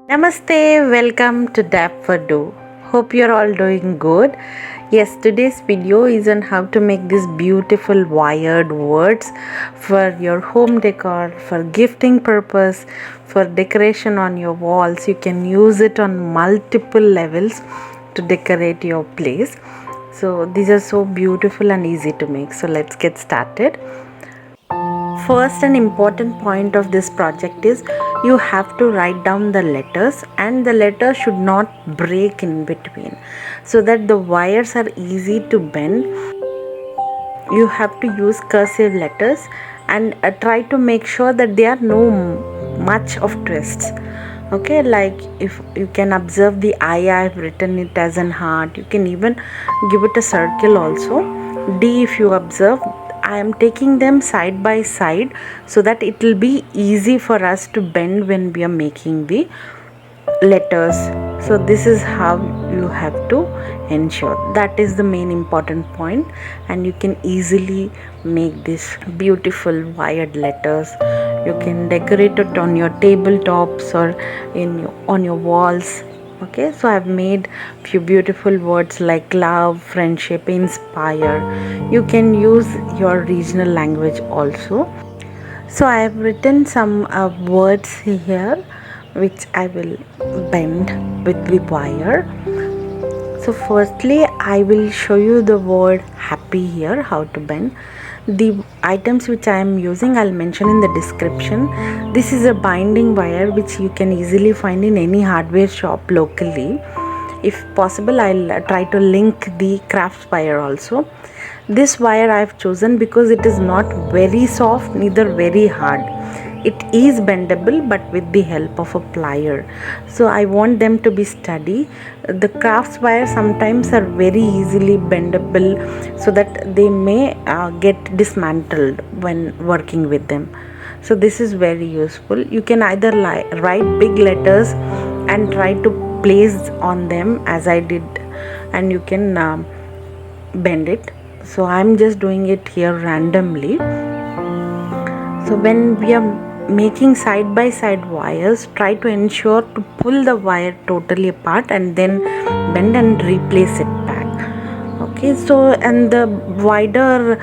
Namaste, welcome to Dap for Do. Hope you're all doing good. Yes, today's video is on how to make these beautiful wired words for your home decor, for gifting purpose, for decoration on your walls. You can use it on multiple levels to decorate your place. So these are so beautiful and easy to make. So let's get started. First and important point of this project is you have to write down the letters, and the letter should not break in between so that the wires are easy to bend. You have to use cursive letters and try to make sure that there are no much of twists. Okay, like if you can observe the I have written it as an heart. You can even give it a circle also. D, if you observe, I am taking them side by side so that it will be easy for us to bend when we are making the letters. So this is how you have to ensure. That is the main important point, and you can easily make this beautiful wired letters. You can decorate it on your tabletops or on your walls. Okay, so I've made few beautiful words like love, friendship, inspire. You can use your regional language also. So I have written some words here which I will bend with the wire. So firstly I will show you the word happy here, how to bend. The items which I am using I'll mention in the description. This is a binding wire which you can easily find in any hardware shop locally. If possible, I'll try to link the crafts wire also. This wire I have chosen because it is not very soft, neither very hard. It is bendable but with the help of a plier. So I want them to be sturdy. The crafts wire sometimes are very easily bendable so that they may get dismantled when working with them. So this is very useful. You can either write big letters and try to place on them as I did, and you can bend it. So I'm just doing it here randomly. So when we are making side by side wires, try to ensure to pull the wire totally apart and then bend and replace it back. Okay, so and the wider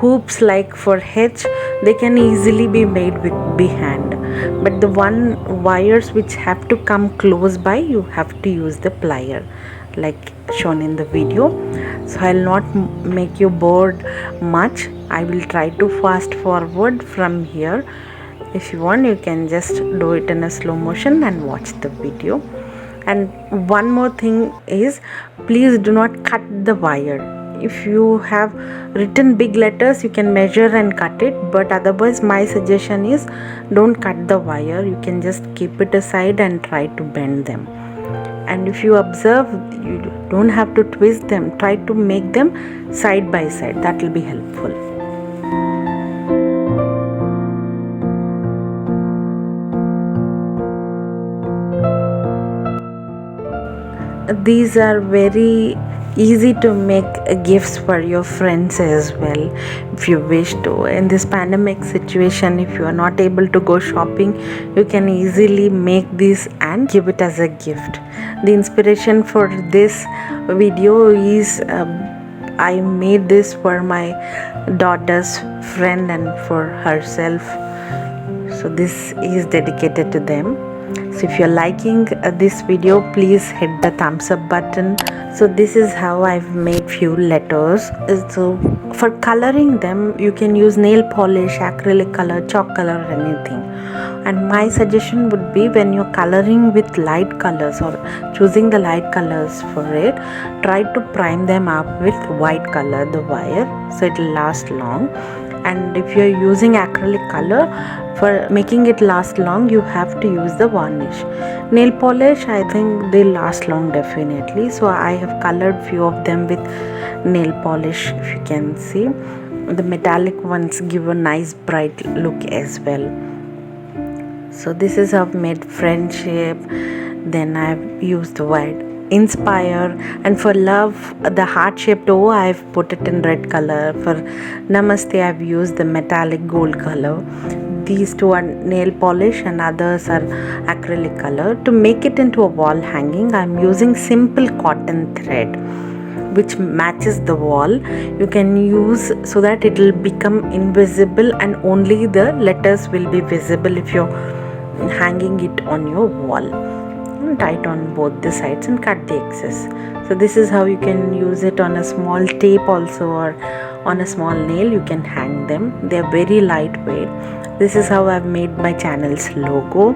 hoops like for H, they can easily be made with by hand, but the wires which have to come close by, you have to use the plier like shown in the video. So I'll not make you bored much. I will try to fast forward from here. If you want, you can just do it in a slow motion and watch the video. And one more thing is, please do not cut the wire. If you have written big letters, you can measure and cut it, but otherwise my suggestion is don't cut the wire. You can just keep it aside and try to bend them. And if you observe, you don't have to twist them. Try to make them side by side. That will be helpful. These are very easy to make gifts for your friends as well, if you wish to. In this pandemic situation, if you are not able to go shopping, you can easily make this and give it as a gift. The inspiration for this video is I made this for my daughter's friend and for herself. So this is dedicated to them. So if you're liking this video, please hit the thumbs up button. So this is how I've made few letters. So for coloring them, you can use nail polish, acrylic color, chalk color, anything. And my suggestion would be, when you're coloring with light colors or choosing the light colors for it, try to prime them up with white color, the wire, so it will last long. And if you're using acrylic color, for making it last long, you have to use the varnish. Nail polish, I think they last long definitely. So I have colored few of them with nail polish. If you can see, the metallic ones give a nice bright look as well. So this is how I've made friendship. Then I've used the word inspire, and for love, the heart shaped O, I've put it in red color. For namaste, I've used the metallic gold color. these two are nail polish and others are acrylic color. To make it into a wall hanging, I'm using simple cotton thread which matches the wall. You can use so that it will become invisible and only the letters will be visible if you're hanging it on your wall. And tie it on both the sides and cut the excess. So this is how you can use it on a small tape also, or on a small nail you can hang them. They are very lightweight. This is how I've made my channel's logo.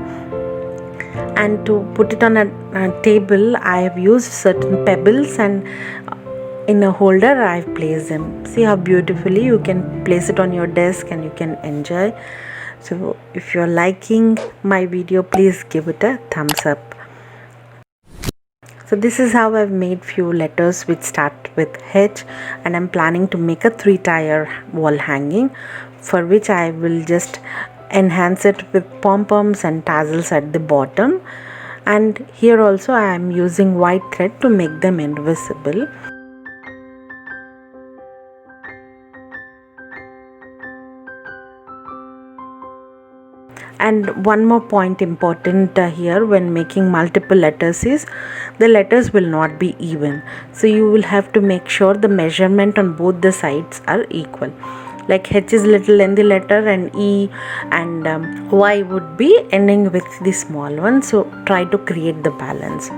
And to put it on a table, I have used certain pebbles, and in a holder I've placed them. See how beautifully you can place it on your desk and you can enjoy. So if you're liking my video, please give it a thumbs up. So this is how I've made few letters which start with H, and I'm planning to make a 3-tier wall hanging, for which I will just enhance it with pom-poms and tassels at the bottom. And here also I am using white thread to make them invisible. And one more point important here when making multiple letters is the letters will not be even. So you will have to make sure the measurement on both the sides are equal. Like H is little lengthy letter, and E and Y would be ending with the small one. So try to create the balance.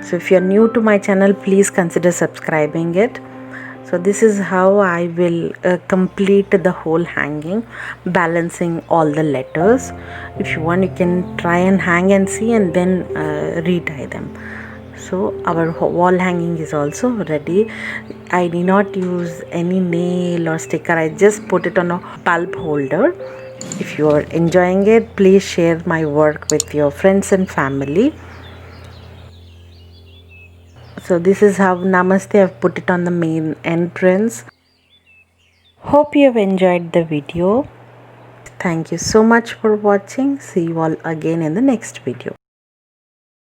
So if you're new to my channel, please consider subscribing it. So this is how I will complete the whole hanging, balancing all the letters. If you want, you can try and hang and see, and then retie them. So our wall hanging is also ready. I did not use any nail or sticker. I just put it on a bulb holder. If you are enjoying it, please share my work with your friends and family. So this is how Namaste, I've put it on the main entrance. Hope you have enjoyed the video. Thank you so much for watching. See you all again in the next video.